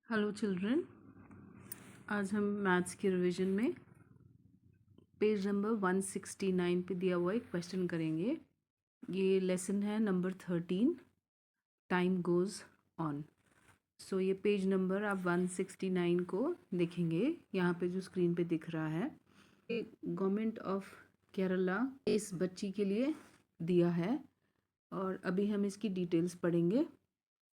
Hello children, आज हम maths की रिवीजन में पेज नंबर 169 पे दिया हुआ एक क्वेश्चन करेंगे। ये लेसन है नंबर 13, टाइम गोज़ ऑन। सो ये पेज नंबर आप 169 को देखेंगे, यहाँ पे जो स्क्रीन पे दिख रहा है गवर्नमेंट ऑफ केरला इस बच्ची के लिए दिया है और अभी हम इसकी डिटेल्स पढ़ेंगे।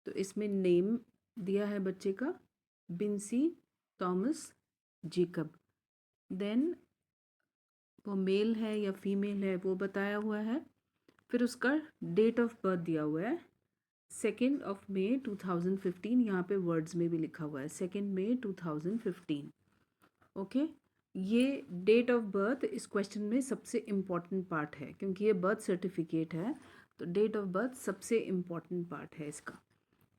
तो इसमें नेम दिया है बच्चे का बिंसी थॉमस जेकब, देन वो मेल है या फीमेल है वो बताया हुआ है, फिर उसका डेट ऑफ बर्थ दिया हुआ है 2 मई 2015, यहाँ पे वर्ड्स में भी लिखा हुआ है 2 मई 2015। ओके, ये डेट ऑफ बर्थ इस क्वेश्चन में सबसे इम्पॉर्टेंट पार्ट है क्योंकि ये बर्थ सर्टिफिकेट है, तो डेट ऑफ बर्थ सबसे इम्पॉर्टेंट पार्ट है इसका।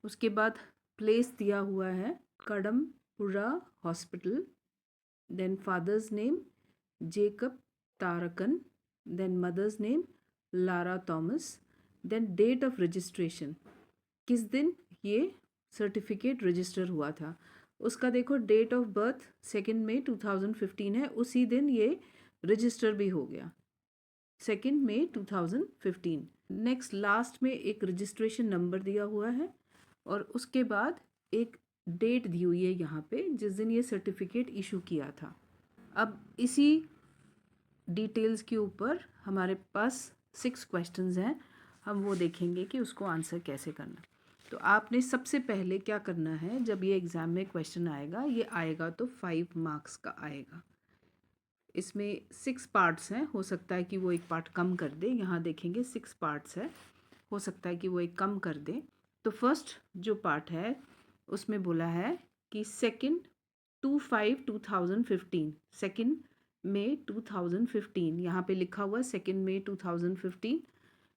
उसके बाद प्लेस दिया हुआ है Kadampura hospital, then father's name Jacob Tharakan, then mother's name Lara Thomas, then date of registration, किस दिन ये सर्टिफिकेट रजिस्टर हुआ था उसका देखो, डेट ऑफ बर्थ 2 मई 2015 है, उसी दिन ये रजिस्टर भी हो गया 2 मई 2015। नेक्स्ट लास्ट में एक रजिस्ट्रेशन नंबर दिया हुआ है और उसके बाद एक डेट दी हुई है यहाँ पे जिस दिन ये सर्टिफिकेट इशू किया था। अब इसी डिटेल्स के ऊपर हमारे पास 6 क्वेश्चंस हैं, हम वो देखेंगे कि उसको आंसर कैसे करना। तो आपने सबसे पहले क्या करना है, जब ये एग्ज़ाम में क्वेश्चन आएगा, ये आएगा तो 5 मार्क्स का आएगा। इसमें 6 पार्ट्स हैं, हो सकता है कि वो एक पार्ट कम कर दे, यहाँ देखेंगे 6 पार्ट्स है, हो सकता है कि वो एक कम कर दे। तो फर्स्ट जो पार्ट है उसमें बोला है कि 2/5/2015, 2 मई 2015, यहाँ पे लिखा हुआ 2 मई 2015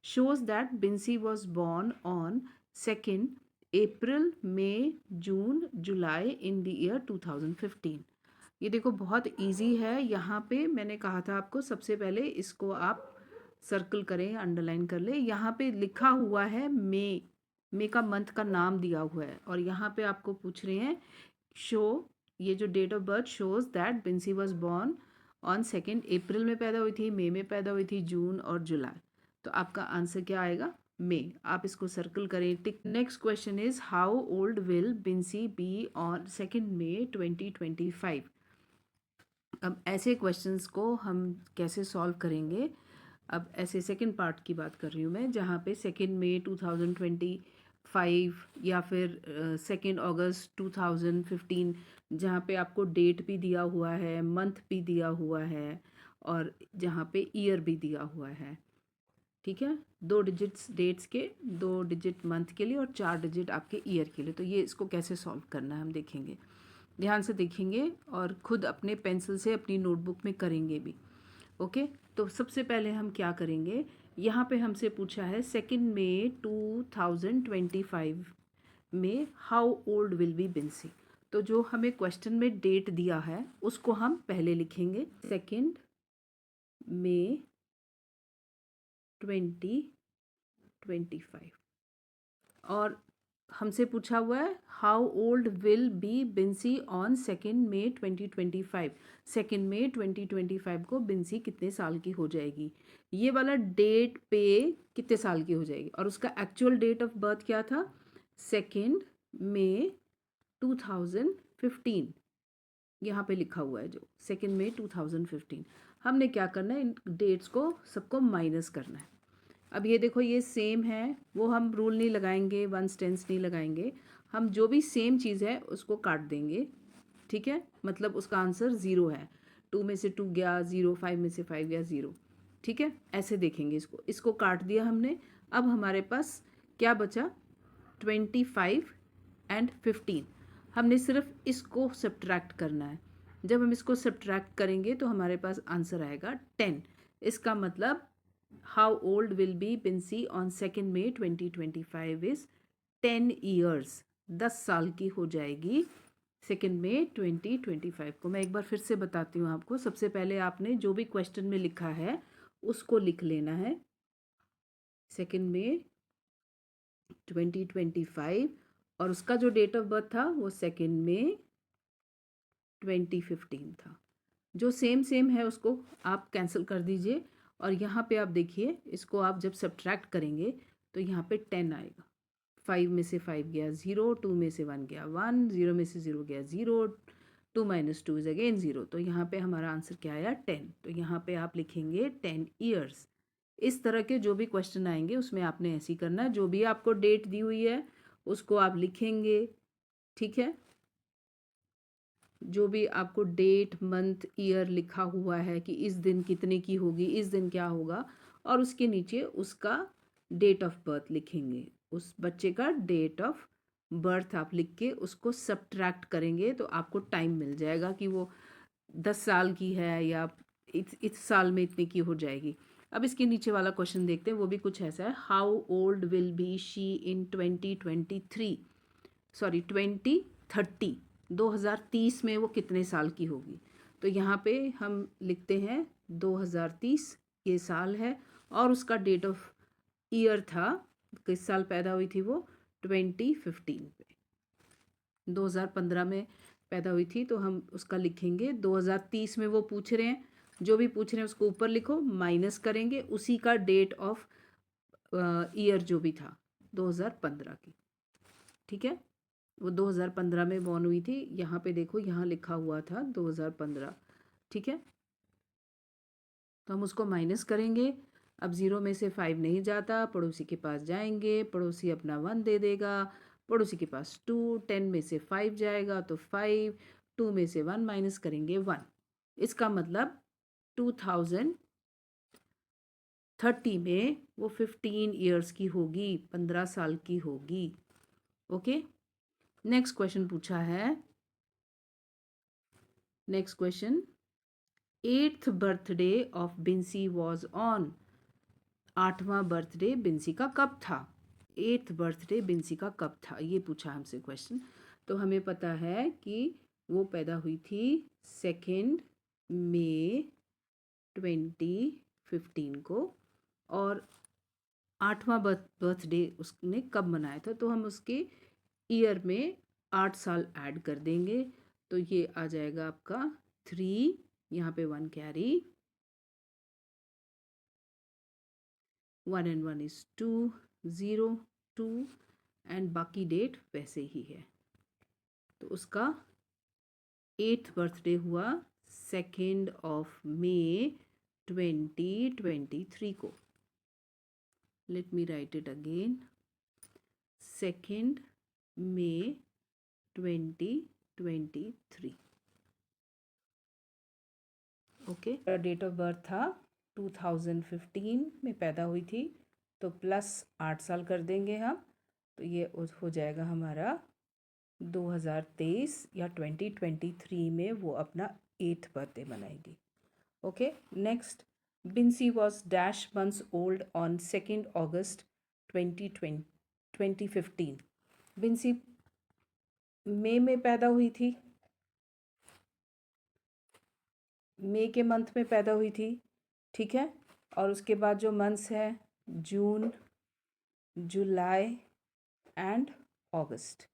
shows that Binsi was born on 2 April, May, June, July in the year 2015। ये देखो बहुत इजी है, यहाँ पे मैंने कहा था आपको सबसे पहले इसको आप सर्कल करें, अंडरलाइन कर ले। यहाँ पे लिखा हुआ है मे का मंथ का नाम दिया हुआ है और यहाँ पे आपको पूछ रहे हैं शो, ये जो date of birth shows that Binsy was born on 2 April में पैदा हुई थी, मई में पैदा हुई थी, जून और जुलाई। तो आपका आंसर क्या आएगा? मे। आप इसको सर्कल करें, tick. Next question is how old will Binsy be on 2 May 2025। अब ऐसे क्वेश्चंस को हम कैसे सॉल्व करेंगे? अब ऐसे सेकंड पार्ट की बात कर रही हूँ मैं, जहाँ पे 2 मई 2025 या फिर 2 अगस्त 2015, जहाँ पे आपको डेट भी दिया हुआ है, मंथ भी दिया हुआ है और जहाँ पे ईयर भी दिया हुआ है। ठीक है, 2 डिजिट्स डेट्स के, 2 डिजिट मंथ के लिए और 4 डिजिट आपके ईयर के लिए। तो ये इसको कैसे सॉल्व करना है हम देखेंगे, ध्यान से देखेंगे और खुद अपने पेंसिल से अपनी नोटबुक में करेंगे भी। ओके, तो सबसे पहले हम क्या करेंगे, यहाँ पे हमसे पूछा है 2 मई 2025 में how old will be Binsy. तो जो हमें क्वेश्चन में डेट दिया है उसको हम पहले लिखेंगे 2 मई 2025 और हमसे पूछा हुआ है how old will be Binsy on 2 May 2025। 2 May 2025 को बिंसी कितने साल की हो जाएगी, ये वाला डेट पे कितने साल की हो जाएगी, और उसका एक्चुअल डेट ऑफ बर्थ क्या था 2 मई 2015, यहाँ पे लिखा हुआ है जो 2 मई 2015। हमने क्या करना है, इन डेट्स को सबको माइनस करना है। अब ये देखो ये सेम है, वो हम रूल नहीं लगाएंगे, वंस टेंस नहीं लगाएंगे, हम जो भी सेम चीज़ है उसको काट देंगे। ठीक है, मतलब उसका आंसर 0 है, 2 में से 2 गया 0, 5 में से 5 गया 0। ठीक है, ऐसे देखेंगे इसको, इसको काट दिया हमने। अब हमारे पास क्या बचा, 25 एंड 15। हमने सिर्फ इसको सब्ट्रैक्ट करना है। जब हम इसको सब्ट्रैक्ट करेंगे तो हमारे पास आंसर आएगा 10। इसका मतलब how old will be Binsy on 2 May 2025 is 10 years, 10 साल की हो जाएगी 2 मई 2025 को। मैं एक बार फिर से बताती हूँ आपको, सबसे पहले आपने जो भी क्वेश्चन में लिखा है उसको लिख लेना है 2 मई 2025 और उसका जो डेट ऑफ बर्थ था वो 2 मई 2015 था। जो सेम सेम है उसको आप कैंसिल कर दीजिए और यहाँ पे आप देखिए, इसको आप जब सब्ट्रैक्ट करेंगे तो यहाँ पे 10 आएगा। 5 में से 5 गया 0, 2 में से 1 गया 1, 0 में से 0 गया 0, 2 - 2 इज अगेन 0। तो यहाँ पे हमारा आंसर क्या आया 10। तो यहाँ पे आप लिखेंगे 10 ईयर्स। इस तरह के जो भी क्वेश्चन आएंगे उसमें आपने ऐसे ही करना है, जो भी आपको डेट दी हुई है उसको आप लिखेंगे, ठीक है। जो भी आपको डेट मंथ ईयर लिखा हुआ है कि इस दिन कितने की होगी, इस दिन क्या होगा, और उसके नीचे उसका डेट ऑफ बर्थ लिखेंगे। उस बच्चे का डेट ऑफ बर्थ आप लिख के उसको सब्ट्रैक्ट करेंगे तो आपको टाइम मिल जाएगा कि वो 10 साल की है या इस साल में इतने की हो जाएगी। अब इसके नीचे वाला क्वेश्चन देखते हैं, वो भी कुछ ऐसा है। How old will B she in 2023, sorry 2030, 2030 में वो कितने साल की होगी। तो यहाँ पे हम लिखते हैं 2030 ये साल है और उसका डेट ऑफ ईयर था, किस साल पैदा हुई थी वो, 2015 पे, 2015 में पैदा हुई थी। तो हम उसका लिखेंगे 2030 में वो पूछ रहे हैं, जो भी पूछ रहे हैं उसको ऊपर लिखो, माइनस करेंगे उसी का डेट ऑफ ईयर जो भी था 2015 की, ठीक है। वो 2015 में बॉर्न हुई थी। यहाँ पे देखो, यहाँ लिखा हुआ था 2015, ठीक है। तो हम उसको माइनस करेंगे। अब 0 में से 5 नहीं जाता, पड़ोसी के पास जाएंगे, पड़ोसी अपना 1 दे देगा, पड़ोसी के पास 2, 10 में से 5 जाएगा तो 5, 2 में से 1 माइनस करेंगे 1। इसका मतलब 2030 में वो 15 ईयर्स की होगी, 15 साल की होगी। ओके, नेक्स्ट क्वेश्चन पूछा है। Next question, 8th birthday of Binsy was on. 8वां बर्थडे बिंसी का कब था। 8th बर्थडे बिंसी का कब था, ये पूछा हमसे क्वेश्चन। तो हमें पता है कि वो पैदा हुई थी 2 मई 2015 को, और 8वां बर्थडे उसने कब मनाया था। तो हम उसके ईयर में 8 साल ऐड कर देंगे, तो ये आ जाएगा आपका 3, यहाँ पे 1 कैरी, 1 and 1 is 2, 0, 2 एंड बाकी डेट वैसे ही है। तो उसका 8th बर्थडे हुआ 2 मई 2023 को। Let me write it again, 2 मई 2023। ओके, डेट ऑफ बर्थ था 2015 में पैदा हुई थी, तो प्लस 8 साल कर देंगे हम, तो ये हो जाएगा हमारा 2023 या 2023 में वो अपना 8th बर्थडे मनाएगी। Okay, next, Binsy was dash months old on 2 August 2015। Binsy मई में पैदा हुई थी, मई के मंथ में पैदा हुई थी, ठीक है। और उसके बाद जो मंथ्स हैं जून, जुलाई एंड अगस्त,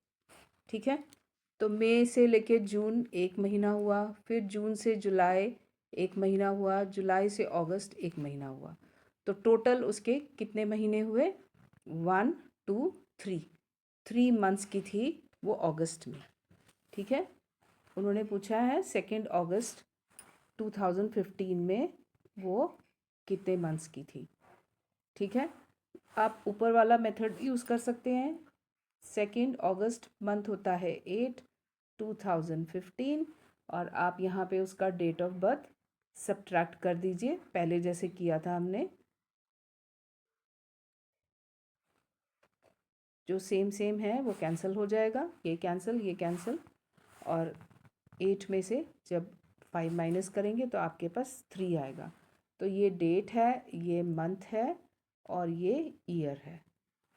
ठीक है। तो मई से लेके जून 1 महीना हुआ, फिर जून से जुलाई 1 महीना हुआ, जुलाई से अगस्त 1 महीना हुआ। तो टोटल उसके कितने महीने हुए, 1, 2, 3 मंथ्स की थी वो अगस्त में, ठीक है। उन्होंने पूछा है 2 अगस्त 2015 में वो कितने मंथ्स की थी, ठीक है। आप ऊपर वाला मेथड यूज़ कर सकते हैं। 2 अगस्त मंथ होता है 8, 2015, और आप यहाँ पे उसका डेट ऑफ बर्थ सब्ट्रैक्ट कर दीजिए, पहले जैसे किया था हमने। जो सेम सेम है वो कैंसिल हो जाएगा, ये कैंसिल, ये कैंसिल, और 8 में से जब 5 माइनस करेंगे तो आपके पास 3 आएगा। तो ये डेट है, ये मंथ है, और ये ईयर है।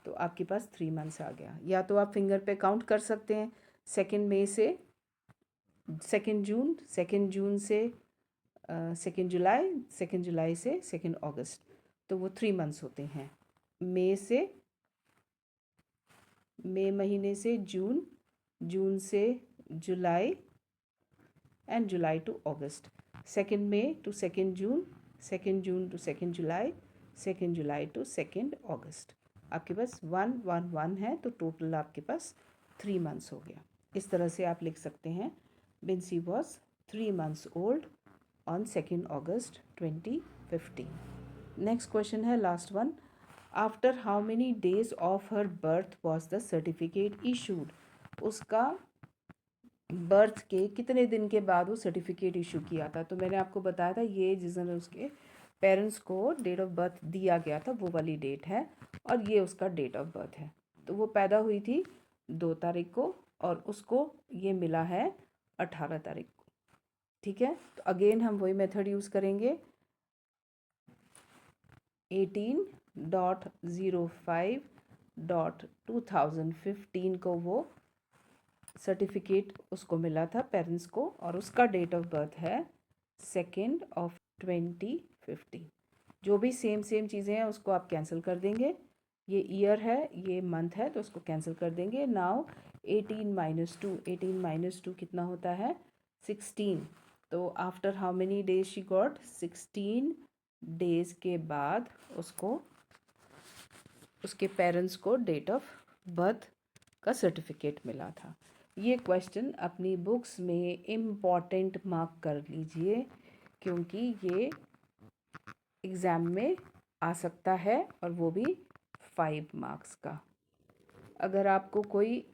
तो आपके पास 3 मंथ्स आ गया। या तो आप फिंगर पे काउंट कर सकते हैं, 2 मई से 2 जून, 2 जून से 2 जुलाई, 2 जुलाई से 2 अगस्त, तो वो 3 मंथ्स होते हैं। मई से मई महीने से जून, जून से July and July to August, 2 May to 2 June, 2 June to 2 July, 2 July to 2 August. आपके पास 1 1 1 है, तो टोटल आपके पास 3 मंथ्स हो गया। इस तरह से आप लिख सकते हैं Binsy was 3 months old on 2 August 2015। Next question है last one. After how many days of her birth was the certificate issued. उसका बर्थ के कितने दिन के बाद वो सर्टिफिकेट इशू किया था। तो मैंने आपको बताया था ये जिस दिन उसके पेरेंट्स को डेट ऑफ बर्थ दिया गया था वो वाली डेट है, और ये उसका डेट ऑफ बर्थ है। तो वो पैदा हुई थी 2 तारीख को और उसको ये मिला है 18 तारीख को। ठीक है, तो अगेन हम वही मेथड यूज़ करेंगे। 18.05.2015 को वो सर्टिफिकेट उसको मिला था पेरेंट्स को, और उसका डेट ऑफ बर्थ है 2 2015। जो भी सेम चीज़ें हैं उसको आप कैंसिल कर देंगे। ये ईयर है, ये मंथ है, तो उसको कैंसिल कर देंगे। नाउ 18 - 2 कितना होता है 16। तो after how many days she got 16 days के बाद उसको उसके पेरेंट्स को डेट ऑफ बर्थ का सर्टिफिकेट मिला था। ये क्वेश्चन अपनी बुक्स में इम्पॉर्टेंट मार्क कर लीजिए, क्योंकि ये एग्ज़ाम में आ सकता है, और वो भी 5 मार्क्स का। अगर आपको कोई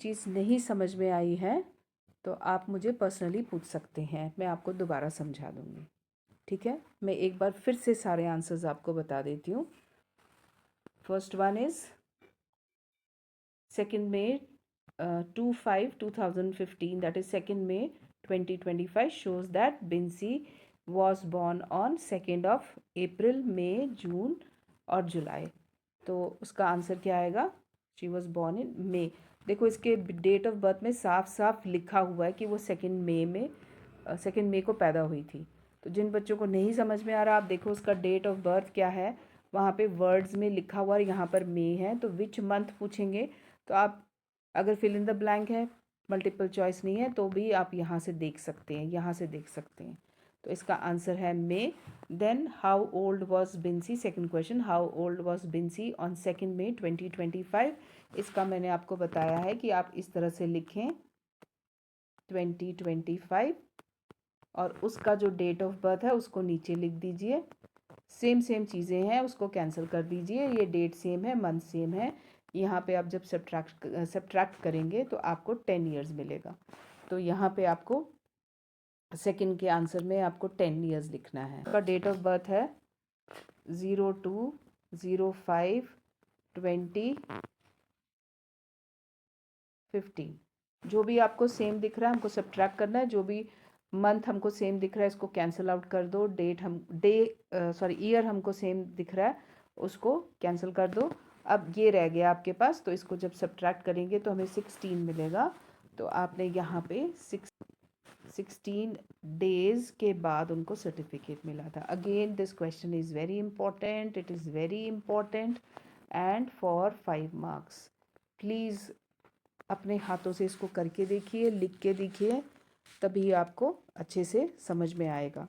चीज़ नहीं समझ में आई है तो आप मुझे पर्सनली पूछ सकते हैं, मैं आपको दोबारा समझा दूँगी। ठीक है, मैं एक बार फिर से सारे आंसर्स आपको बता देती हूँ। First one is 2 May 2015, that is 2 May 2025 shows that Binsi was born on 2 April, May, June और जुलाई। तो उसका आंसर क्या आएगा, शी वॉज बॉर्न इन मे। देखो इसके डेट ऑफ बर्थ में साफ साफ लिखा हुआ है कि वो 2 मई को पैदा हुई थी। तो जिन बच्चों को नहीं समझ में आ रहा, आप देखो उसका डेट ऑफ बर्थ क्या है, वहाँ पे वर्ड्स में लिखा हुआ है, यहाँ पर मे है, तो विच मंथ पूछेंगे। तो आप अगर फिल इन द ब्लैंक है, मल्टीपल चॉइस नहीं है, तो भी आप यहाँ से देख सकते हैं, यहाँ से देख सकते हैं। तो इसका आंसर है May. Then how old was Binsy, second question, how old was Binsy on 2 May 2025। इसका मैंने आपको बताया है कि आप इस तरह से लिखें 2025, और उसका जो डेट ऑफ बर्थ है उसको नीचे लिख दीजिए। सेम चीज़ें हैं, उसको कैंसिल कर दीजिए। ये डेट सेम है, मंथ सेम है। यहाँ पे आप जब सब्ट्रैक्ट करेंगे तो आपको 10 ईयर्स मिलेगा। तो यहाँ पे आपको सेकंड के आंसर में आपको 10 ईयर्स लिखना है। उसका डेट ऑफ बर्थ है 02/05/2015। जो भी आपको सेम दिख रहा है हमको सब्ट्रैक्ट करना है, जो भी मंथ हमको सेम दिख रहा है इसको कैंसिल आउट कर दो। ईयर हमको सेम दिख रहा है उसको कैंसिल कर दो। अब ये रह गया आपके पास, तो इसको जब सब्ट्रैक्ट करेंगे तो हमें 16 मिलेगा। तो आपने यहाँ पे 16 डेज के बाद उनको सर्टिफिकेट मिला था। Again this question is very important, it is very important and for 5 marks. Please अपने हाथों से इसको करके देखिए, लिख के देखिए, तभी आपको अच्छे से समझ में आएगा।